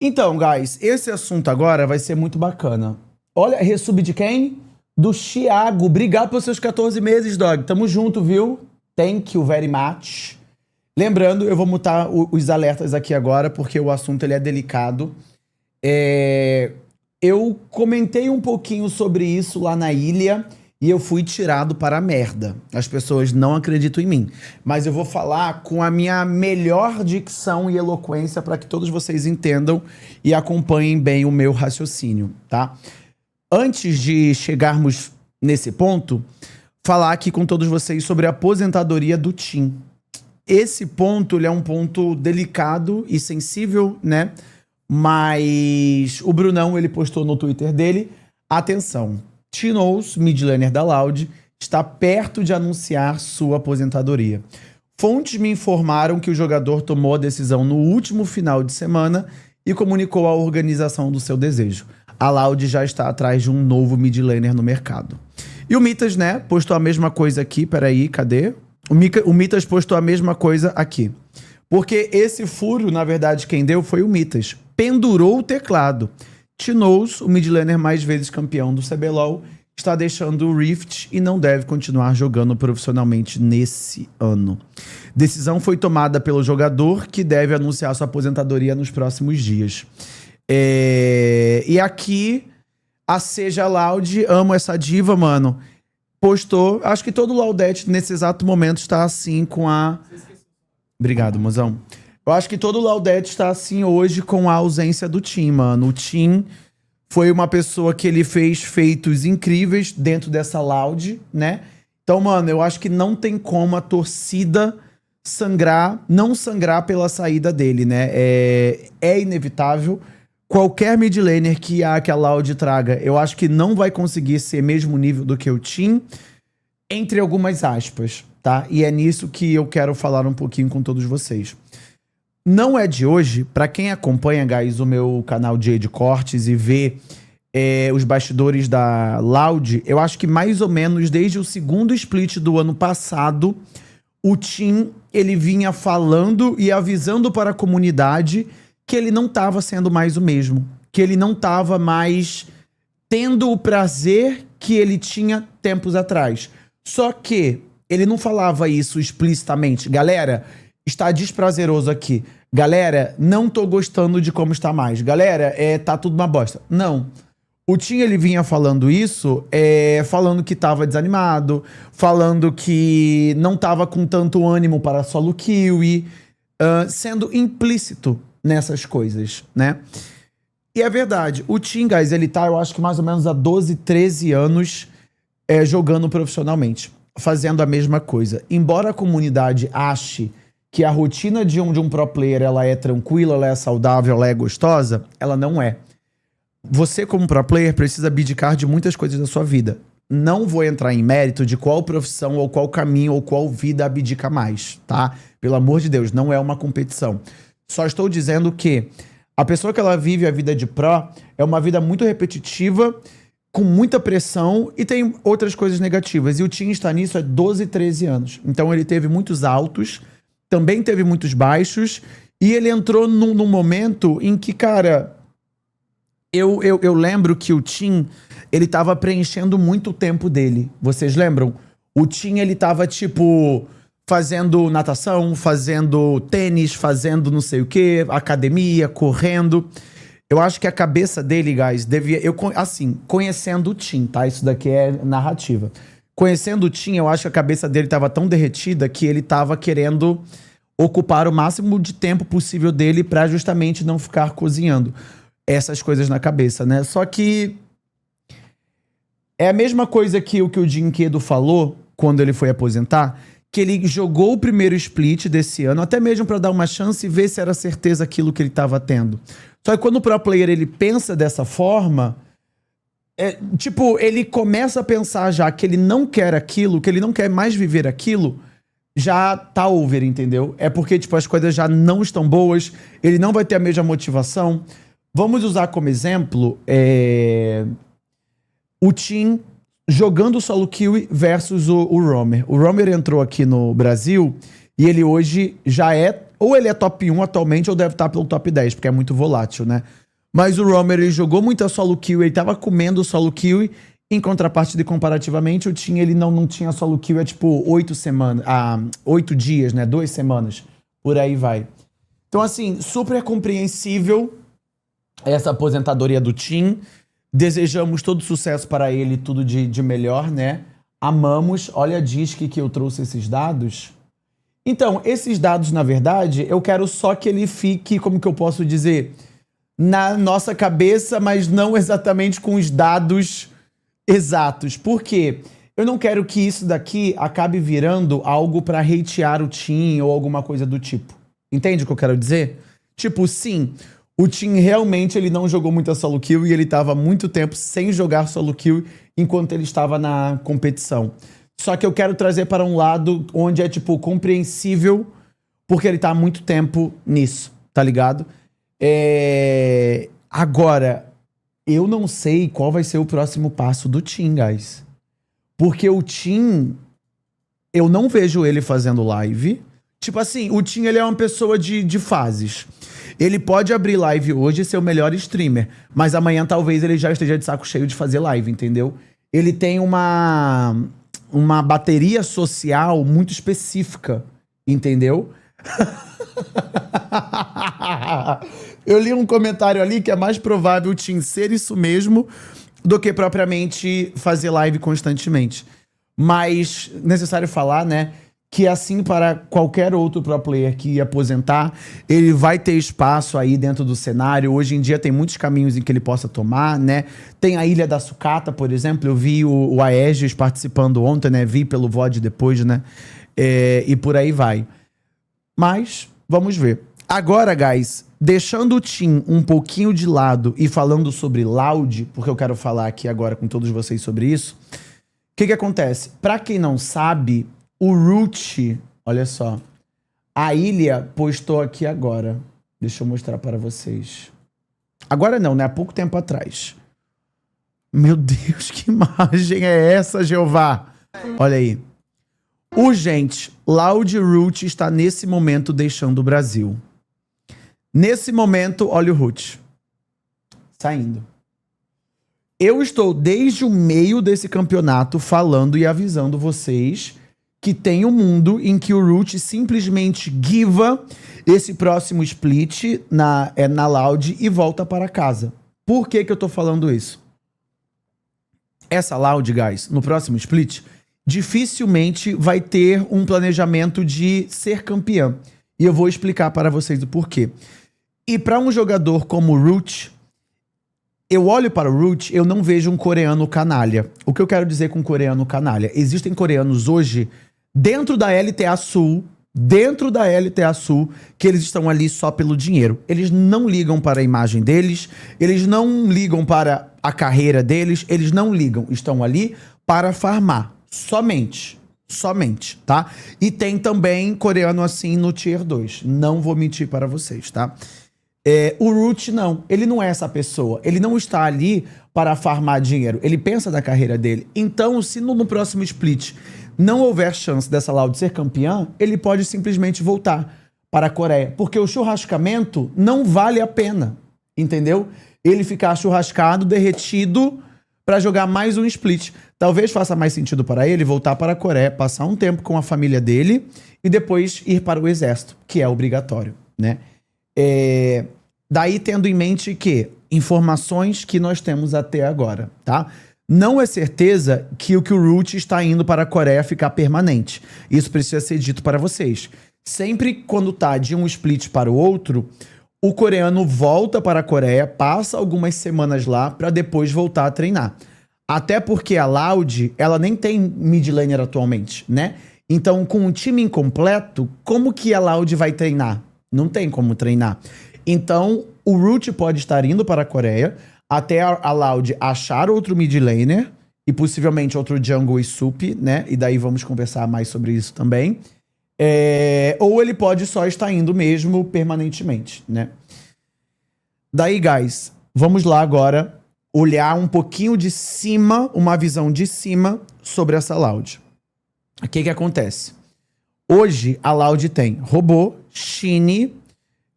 Então, guys, esse assunto agora vai ser muito bacana. Olha, resub de quem? Do Thiago. Obrigado pelos seus 14 meses, dog. Tamo junto, viu? Thank you very much. Lembrando, eu vou mutar os alertas aqui agora, porque o assunto ele é delicado. Eu comentei um pouquinho sobre isso lá na ilha e eu fui tirado para a merda. As pessoas não acreditam em mim. Mas eu vou falar com a minha melhor dicção e eloquência para que todos vocês entendam e acompanhem bem o meu raciocínio, tá? Antes de chegarmos nesse ponto, falar aqui com todos vocês sobre a aposentadoria do Tim. Esse ponto, ele é um ponto delicado e sensível, né? Mas o Brunão, ele postou no Twitter dele, atenção, Tim Knowles, mid laner da Loud, está perto de anunciar sua aposentadoria. Fontes me informaram que o jogador tomou a decisão no último final de semana e comunicou à organização do seu desejo. A Loud já está atrás de um novo mid laner no mercado. E o Mitas, né, postou a mesma coisa aqui, peraí, cadê? O Mitas postou a mesma coisa aqui. Porque esse furo, na verdade, quem deu foi o Mitas. Pendurou o teclado. Tim Knowles, o mid laner mais vezes campeão do CBLOL, está deixando o Rift e não deve continuar jogando profissionalmente nesse ano. Decisão foi tomada pelo jogador, que deve anunciar sua aposentadoria nos próximos dias. E aqui, a Seja Loud, amo essa diva, mano, postou, acho que todo Laudete nesse exato momento está assim com a... Obrigado, mozão. Eu acho que todo Laudete está assim hoje com a ausência do Tim, mano. O Tim foi uma pessoa que ele fez feitos incríveis dentro dessa Loud, né? Então, mano, eu acho que não tem como a torcida não sangrar pela saída dele, né? É inevitável. Qualquer mid laner que a Loud traga, eu acho que não vai conseguir ser mesmo nível do que o Tim, entre algumas aspas, tá? E é nisso que eu quero falar um pouquinho com todos vocês. Não é de hoje, pra quem acompanha, guys, o meu canal de cortes e vê os bastidores da Loud, eu acho que mais ou menos desde o segundo split do ano passado, o Tim, ele vinha falando e avisando para a comunidade que ele não estava sendo mais o mesmo, que ele não estava mais tendo o prazer que ele tinha tempos atrás. Só que ele não falava isso explicitamente. Galera, está desprazeroso aqui. Galera, não tô gostando de como está mais. Galera, tá tudo uma bosta. Não. O Tim, ele vinha falando isso, falando que tava desanimado, falando que não tava com tanto ânimo para solo kill, sendo implícito nessas coisas, né? E é verdade, o Tim, guys, ele tá, eu acho que mais ou menos há 12, 13 anos jogando profissionalmente, fazendo a mesma coisa. Embora a comunidade ache que a rotina de um pro player, ela é tranquila, ela é saudável, ela é gostosa, ela não é. Você, como pro player, precisa abdicar de muitas coisas da sua vida. Não vou entrar em mérito de qual profissão, ou qual caminho, ou qual vida abdica mais, tá? Pelo amor de Deus, não é uma competição. Só estou dizendo que a pessoa que ela vive a vida de pro é uma vida muito repetitiva, com muita pressão e tem outras coisas negativas. E o Tim está nisso há 12, 13 anos. Então ele teve muitos altos, também teve muitos baixos, e ele entrou num momento em que, cara, eu lembro que o Tim, ele tava preenchendo muito o tempo dele. Vocês lembram? O Tim, ele tava, tipo, fazendo natação, fazendo tênis, fazendo não sei o quê, academia, correndo. Eu acho que a cabeça dele, guys, devia... assim, conhecendo o Tim, tá? Isso daqui é narrativa. Conhecendo o Tim, eu acho que a cabeça dele tava tão derretida que ele tava querendo ocupar o máximo de tempo possível dele pra justamente não ficar cozinhando essas coisas na cabeça, né? Só que é a mesma coisa que o Jinquedo falou quando ele foi aposentar, que ele jogou o primeiro split desse ano, até mesmo pra dar uma chance e ver se era certeza aquilo que ele tava tendo. Só que quando o pro player, ele pensa dessa forma, tipo, ele começa a pensar já que ele não quer aquilo, que ele não quer mais viver aquilo, já tá over, entendeu? É porque, tipo, as coisas já não estão boas, ele não vai ter a mesma motivação. Vamos usar como exemplo o Tim jogando solo kill versus o Roamer. O Roamer entrou aqui no Brasil e ele hoje já é Ou ele é top 1 atualmente, ou deve estar pelo top 10, porque é muito volátil, né? Mas o Romer, ele jogou muita solo kill, ele tava comendo solo kill, em contrapartida e comparativamente, o Tim, ele não tinha solo kill, é tipo 8 dias, né? 2 semanas, por aí vai. Então, assim, super compreensível essa aposentadoria do Tim. Desejamos todo sucesso para ele, tudo de melhor, né? Amamos. Olha a Disque que eu trouxe esses dados. Então, esses dados, na verdade, eu quero só que ele fique, como que eu posso dizer, na nossa cabeça, mas não exatamente com os dados exatos. Por quê? Eu não quero que isso daqui acabe virando algo para hatear o Tim ou alguma coisa do tipo. Entende o que eu quero dizer? Tipo, sim, o Tim realmente ele não jogou muita solo kill e ele estava muito tempo sem jogar solo kill enquanto ele estava na competição. Só que eu quero trazer para um lado onde é, tipo, compreensível, porque ele tá há muito tempo nisso, tá ligado? Agora, eu não sei qual vai ser o próximo passo do Tim, guys. Porque o Tim, eu não vejo ele fazendo live. Tipo assim, o Tim, ele é uma pessoa de fases. Ele pode abrir live hoje e ser o melhor streamer, mas amanhã talvez ele já esteja de saco cheio de fazer live, entendeu? Ele tem uma bateria social muito específica, entendeu? Eu li um comentário ali que é mais provável o Tim ser isso mesmo do que propriamente fazer live constantemente. Mas necessário falar, né, que assim para qualquer outro pro player que ia aposentar, ele vai ter espaço aí dentro do cenário. Hoje em dia tem muitos caminhos em que ele possa tomar, né? Tem a Ilha da Sucata, por exemplo. Eu vi o Aegis participando ontem, né? Vi pelo VOD depois, né? E por aí vai. Mas, vamos ver. Agora, guys, deixando o Tim um pouquinho de lado e falando sobre Loud, porque eu quero falar aqui agora com todos vocês sobre isso. O que acontece? Pra quem não sabe, o Root, olha só, a Ilha postou aqui agora. Deixa eu mostrar para vocês. Agora não, né? Há pouco tempo atrás. Meu Deus, que imagem é essa, Jeová? Olha aí. Urgente, Loud Root está nesse momento deixando o Brasil. Nesse momento, olha o Root. Saindo. Eu estou desde o meio desse campeonato falando e avisando vocês que tem um mundo em que o Root simplesmente giva esse próximo split na Loud e volta para casa. Por que eu tô falando isso? Essa Loud, guys, no próximo split, dificilmente vai ter um planejamento de ser campeã. E eu vou explicar para vocês o porquê. E para um jogador como o Root, eu olho para o Root, eu não vejo um coreano canalha. O que eu quero dizer com coreano canalha? Existem coreanos hoje dentro da LTA Sul, que eles estão ali só pelo dinheiro. Eles não ligam para a imagem deles, eles não ligam para a carreira deles, eles não ligam. Estão ali para farmar. Somente, tá? E tem também coreano assim no Tier 2. Não vou mentir para vocês, tá? O Root não, ele não é essa pessoa. Ele não está ali para farmar dinheiro. Ele pensa na carreira dele. Então, se no próximo split não houver chance dessa Loud ser campeã, ele pode simplesmente voltar para a Coreia. Porque o churrascamento não vale a pena, entendeu? Ele ficar churrascado, derretido, para jogar mais um split. Talvez faça mais sentido para ele voltar para a Coreia, passar um tempo com a família dele e depois ir para o exército, que é obrigatório, né? Daí tendo em mente que informações que nós temos até agora, tá? Não é certeza que o Root está indo para a Coreia ficar permanente. Isso precisa ser dito para vocês. Sempre quando tá de um split para o outro, o coreano volta para a Coreia, passa algumas semanas lá para depois voltar a treinar. Até porque a Loud, ela nem tem mid laner atualmente, né? Então, com um time incompleto, como que a Loud vai treinar? Não tem como treinar. Então, o Root pode estar indo para a Coreia até a Loud achar outro mid laner e possivelmente outro jungle e sup, né? E daí vamos conversar mais sobre isso também. Ou ele pode só estar indo mesmo permanentemente, né? Daí, guys, vamos lá agora olhar um pouquinho de cima, uma visão de cima sobre essa Loud. O que acontece? Hoje, a Loud tem Robô, Shinny,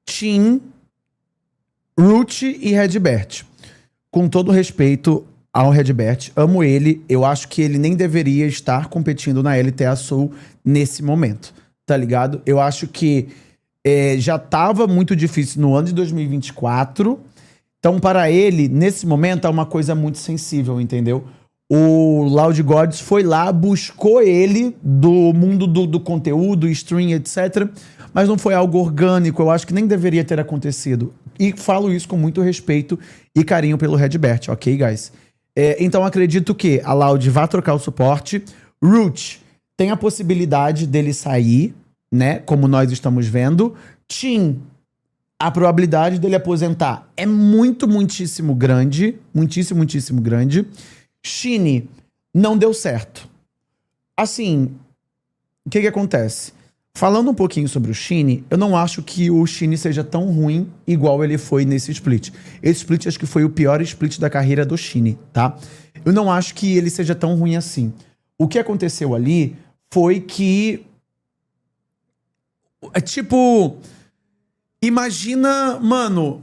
Tim, Root e Redbert. Com todo respeito ao Redbert, amo ele, eu acho que ele nem deveria estar competindo na LTA Sul nesse momento, tá ligado? Eu acho que já tava muito difícil no ano de 2024, então para ele, nesse momento, é uma coisa muito sensível, entendeu? O Loud Gods foi lá, buscou ele do mundo do conteúdo, stream, etc. Mas não foi algo orgânico, eu acho que nem deveria ter acontecido. E falo isso com muito respeito e carinho pelo Redbert, ok, guys? Então acredito que a Loud vai trocar o suporte. Root tem a possibilidade dele sair, né? Como nós estamos vendo. Tim, a probabilidade dele aposentar é muitíssimo grande. Muitíssimo grande. Shinny não deu certo. Assim, o que acontece? Falando um pouquinho sobre o Shinny, eu não acho que o Shinny seja tão ruim igual ele foi nesse split. Esse split acho que foi o pior split da carreira do Shinny, tá? Eu não acho que ele seja tão ruim assim. O que aconteceu ali foi que... Imagina, mano...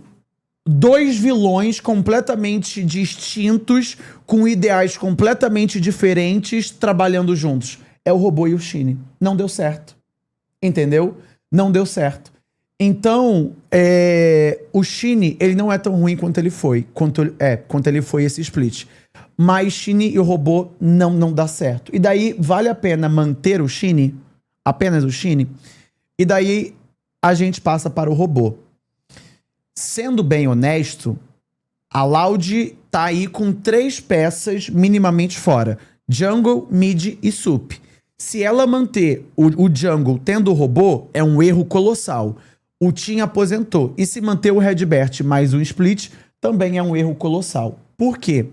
dois vilões completamente distintos, com ideais completamente diferentes, trabalhando juntos. É o Robô e o Shinny. Não deu certo. Entendeu? Não deu certo. Então, o Shinny, ele não é tão ruim quanto ele foi. Quanto ele foi esse split. Mas Shinny e o Robô não dá certo. E daí, vale a pena manter o Shinny? Apenas o Shinny? E daí, a gente passa para o Robô. Sendo bem honesto, a Loud tá aí com 3 peças minimamente fora. Jungle, Mid e Sup. Se ela manter o Jungle tendo o Robô, é um erro colossal. O Tim aposentou. E se manter o Redbert mais um split, também é um erro colossal. Por quê?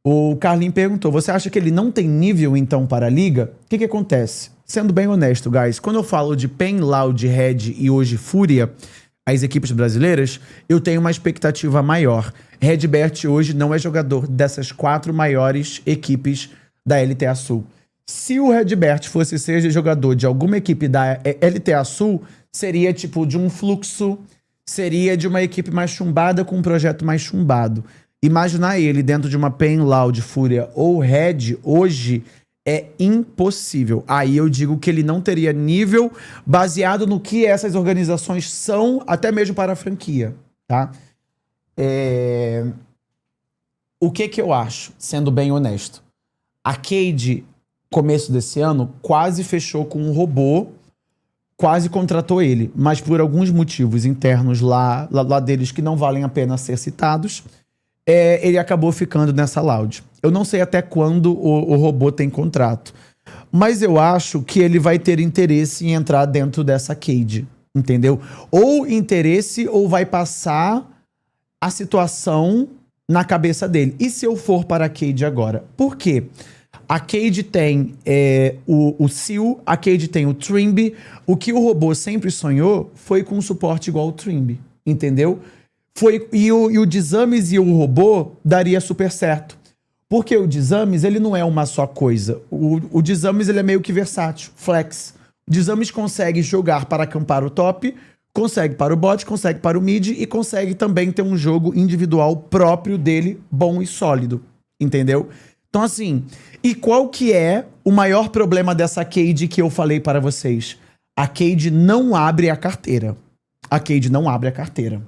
O Carlin perguntou, você acha que ele não tem nível, então, para a liga? O que acontece? Sendo bem honesto, guys, quando eu falo de PEN, Loud, Red e hoje Fúria... as equipes brasileiras, eu tenho uma expectativa maior. Redbert hoje não é jogador dessas 4 maiores equipes da LTA Sul. Se o Redbert fosse ser jogador de alguma equipe da LTA Sul, seria tipo de um Fluxo, seria de uma equipe mais chumbada com um projeto mais chumbado. Imaginar ele dentro de uma PEN, Loud, Fúria ou Red hoje é impossível. Aí eu digo que ele não teria nível baseado no que essas organizações são, até mesmo para a franquia, tá? O que eu acho, sendo bem honesto? A Cade, começo desse ano, quase fechou com um Robô, quase contratou ele, mas por alguns motivos internos lá deles que não valem a pena ser citados, ele acabou ficando nessa Loud. Eu não sei até quando o Robô tem contrato, mas eu acho que ele vai ter interesse em entrar dentro dessa Cade, entendeu? Ou interesse ou vai passar a situação na cabeça dele. E se eu for para a Cade agora? Por quê? A Cade tem o Seal, a Cade tem o Trimby. O que o Robô sempre sonhou foi com um suporte igual ao Trimby, entendeu? E o Desames e o Robô daria super certo. Porque o Desames, ele não é uma só coisa. O Desames, ele é meio que versátil, flex. O Desames consegue jogar para acampar o top, consegue para o bot, consegue para o mid e consegue também ter um jogo individual próprio dele, bom e sólido, entendeu? Então assim, e qual que é o maior problema dessa Cade que eu falei para vocês? A Cade não abre a carteira. A Cade não abre a carteira.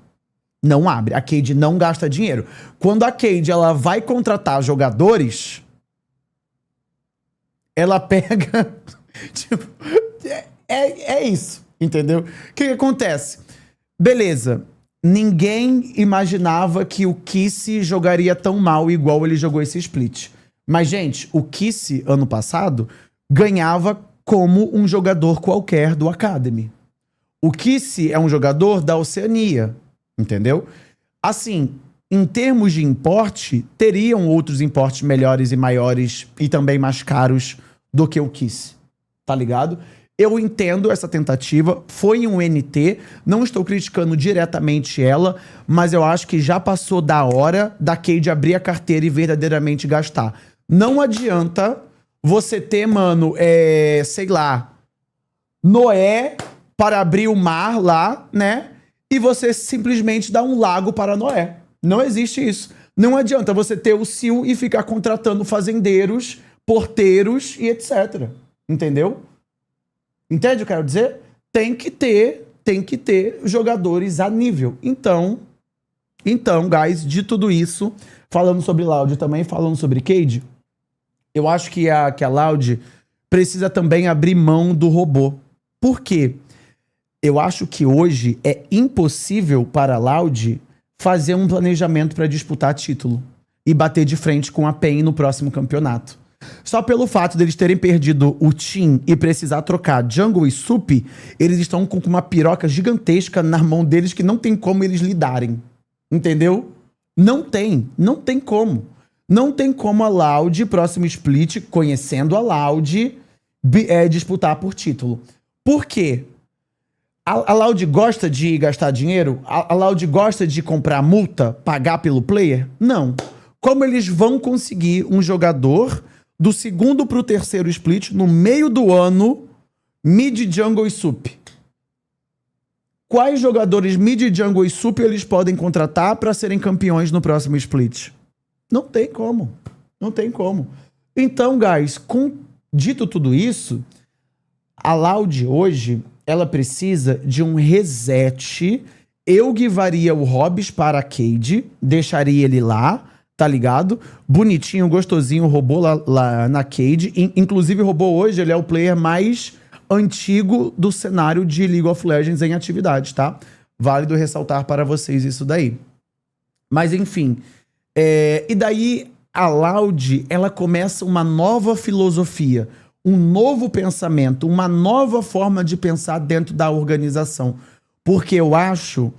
Não abre. A Cade não gasta dinheiro. Quando a Cade ela vai contratar jogadores, ela pega... tipo, é isso, entendeu? O que acontece? Beleza. Ninguém imaginava que o Kissy jogaria tão mal igual ele jogou esse split. Mas, gente, o Kissy, ano passado, ganhava como um jogador qualquer do Academy. O Kissy é um jogador da Oceania, entendeu? Assim, em termos de importe, teriam outros importes melhores e maiores e também mais caros do que o Kissy, tá ligado? Eu entendo essa tentativa, foi um NT, não estou criticando diretamente ela, mas eu acho que já passou da hora da Cade abrir a carteira e verdadeiramente gastar. Não adianta você ter, mano, sei lá, Noé para abrir o mar lá, né? E você simplesmente dá um lago para Noé. Não existe isso. Não adianta você ter o CIL e ficar contratando fazendeiros, porteiros e etc. Entendeu? Entende o que eu quero dizer? Tem que ter jogadores a nível. Então, guys, de tudo isso, falando sobre Loud também, falando sobre Cade, eu acho que a Loud precisa também abrir mão do robô. Por quê? Eu acho que hoje é impossível para a Loud fazer um planejamento para disputar título e bater de frente com a PEN no próximo campeonato. Só pelo fato deles terem perdido o Team e precisar trocar Jungle e Sup, eles estão com uma piroca gigantesca na mão deles que não tem como eles lidarem. Entendeu? Não tem como. Não tem como a Loud, próximo split, conhecendo a Loud, disputar por título. Por quê? A Loud gosta de gastar dinheiro? A Loud gosta de comprar multa, pagar pelo player? Não. Como eles vão conseguir um jogador do segundo pro terceiro split no meio do ano, mid, jungle e sup? Quais jogadores mid, jungle e sup eles podem contratar para serem campeões no próximo split? Não tem como. Não tem como. Então, guys, dito tudo isso, a Loud hoje, ela precisa de um reset. Eu guivaria o Hobbs para a Cade, deixaria ele lá, tá ligado? Bonitinho, gostosinho, o robô lá na Cade. Inclusive, o robô hoje, ele é o player mais antigo do cenário de League of Legends em atividade, tá? Válido ressaltar para vocês isso daí. Mas, enfim. E daí, a Loud, ela começa uma nova filosofia, um novo pensamento, uma nova forma de pensar dentro da organização. Porque eu acho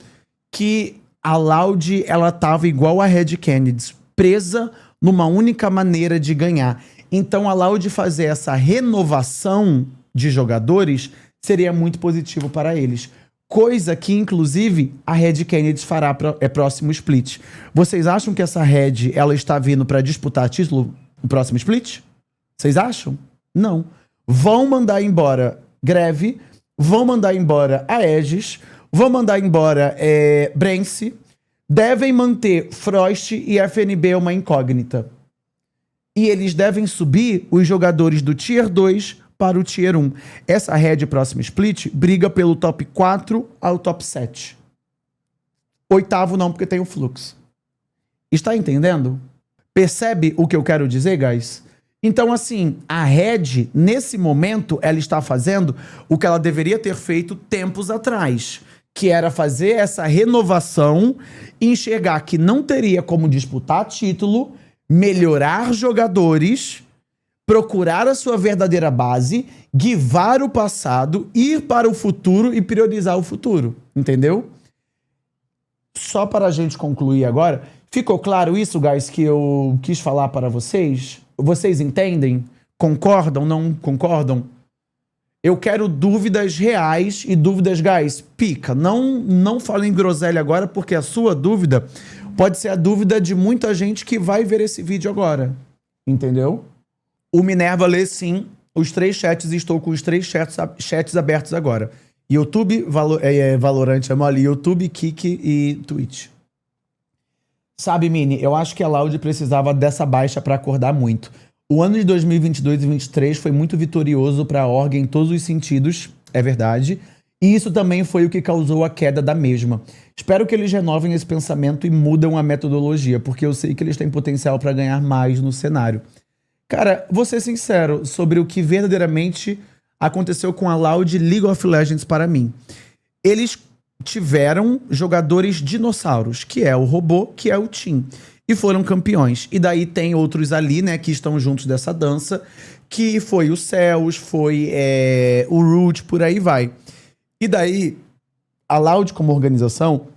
que a Loud, ela tava igual a Red Canids, presa numa única maneira de ganhar. Então, a Loud fazer essa renovação de jogadores seria muito positivo para eles. Coisa que, inclusive, a Red Canids fará próximo split. Vocês acham que essa Red, ela está vindo para disputar título no próximo split? Vocês acham? Não. Vão mandar embora Greve, vão mandar embora a Aegis, vão mandar embora Brence, devem manter Frost e FNB uma incógnita. E eles devem subir os jogadores do Tier 2 para o Tier 1. Essa Red próximo split briga pelo top 4 ao top 7. Oitavo não, porque tem o fluxo. Está entendendo? Percebe o que eu quero dizer, guys? Então, assim, a Red, nesse momento, ela está fazendo o que ela deveria ter feito tempos atrás, que era fazer essa renovação, enxergar que não teria como disputar título, melhorar jogadores, procurar a sua verdadeira base, guivar o passado, ir para o futuro e priorizar o futuro. Entendeu? Só para a gente concluir agora, ficou claro isso, guys, que eu quis falar para vocês? Vocês entendem? Concordam? Não concordam? Eu quero dúvidas reais e dúvidas, guys, pica. Não falem groselha agora, porque a sua dúvida pode ser a dúvida de muita gente que vai ver esse vídeo agora. Entendeu? O Minerva lê sim os 3 chats e estou com os 3 chats abertos agora. YouTube, Valorant, é mole, YouTube, Kik e Twitch. Sabe, Mini, eu acho que a Loud precisava dessa baixa para acordar muito. O ano de 2022 e 2023 foi muito vitorioso para a org em todos os sentidos, é verdade. E isso também foi o que causou a queda da mesma. Espero que eles renovem esse pensamento e mudam a metodologia, porque eu sei que eles têm potencial para ganhar mais no cenário. Cara, vou ser sincero sobre o que verdadeiramente aconteceu com a Loud League of Legends para mim. Eles tiveram jogadores dinossauros, que é o robô, que é o Team, e foram campeões. E daí tem outros ali, né, que estão juntos dessa dança, que foi o Céus, foi o Root, por aí vai. E daí, a Loud como organização,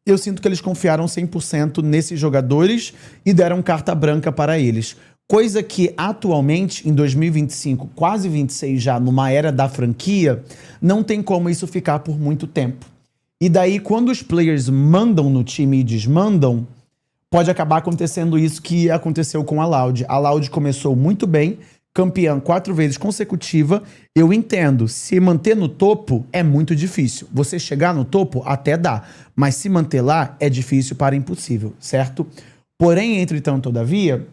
eu sinto que eles confiaram 100% nesses jogadores e deram carta branca para eles. Coisa que atualmente, em 2025, quase 26 já, numa era da franquia, não tem como isso ficar por muito tempo. E daí, quando os players mandam no time e desmandam, pode acabar acontecendo isso que aconteceu com a Loud. A Loud começou muito bem, campeã 4 vezes consecutiva, eu entendo. Se manter no topo é muito difícil. Você chegar no topo até dá, mas se manter lá é difícil para impossível, certo? Porém, entretanto, todavia,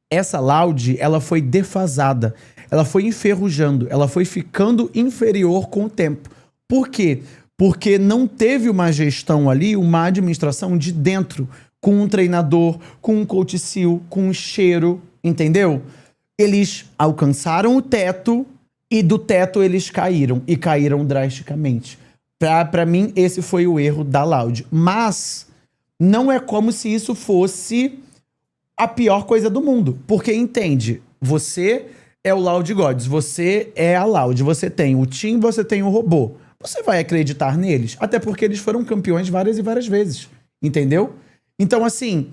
essa Loud, ela foi defasada, ela foi enferrujando, ela foi ficando inferior com o tempo. Por quê? Porque não teve uma gestão ali, uma administração de dentro, com um treinador, com um coach seal, com um cheiro, entendeu? Eles alcançaram o teto e do teto eles caíram, e caíram drasticamente. Pra mim, esse foi o erro da Loud. Mas não é como se isso fosse a pior coisa do mundo. Porque entende, você é o Loud Gods, você é a Loud, você tem o Team, você tem o robô. Você vai acreditar neles, até porque eles foram campeões várias e várias vezes, entendeu? Então, assim,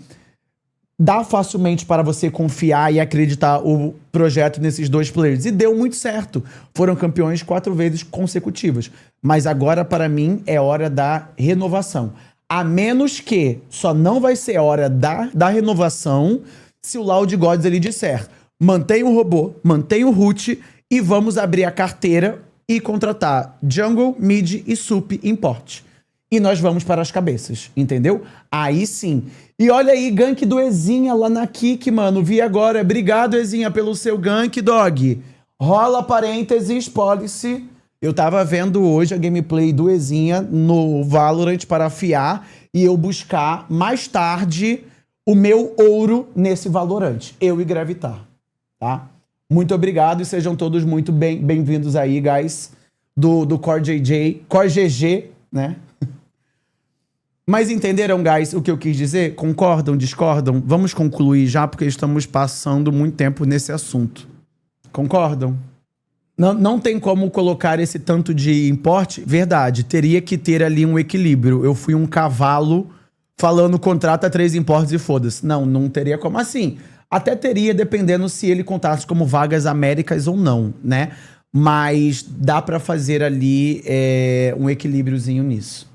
dá facilmente para você confiar e acreditar o projeto nesses dois players. E deu muito certo. Foram campeões 4 vezes consecutivas. Mas agora, para mim, é hora da renovação. A menos que só não vai ser hora da renovação se o Loud Gods ele disser: mantém o robô, mantém o root e vamos abrir a carteira e contratar jungle, mid e sup import. E nós vamos para as cabeças, entendeu? Aí sim. E olha aí, gank do Ezinha lá na Kick, mano. Vi agora. Obrigado, Ezinha, pelo seu gank, dog. Rola parênteses, policy. Eu tava vendo hoje a gameplay do Ezinha no Valorant para afiar e eu buscar mais tarde o meu ouro nesse Valorant. Eu e Gravitar, tá? Muito obrigado e sejam todos muito bem-vindos aí, guys, do Core JJ, Core GG, né? Mas entenderam, guys, o que eu quis dizer? Concordam, discordam? Vamos concluir já, porque estamos passando muito tempo nesse assunto. Concordam? Não tem como colocar esse tanto de importe? Verdade, teria que ter ali um equilíbrio. Eu fui um cavalo falando contrata 3 importes e foda-se. Não teria como. Assim, até teria, dependendo se ele contasse como vagas Américas ou não, né? Mas dá pra fazer ali um equilíbriozinho nisso.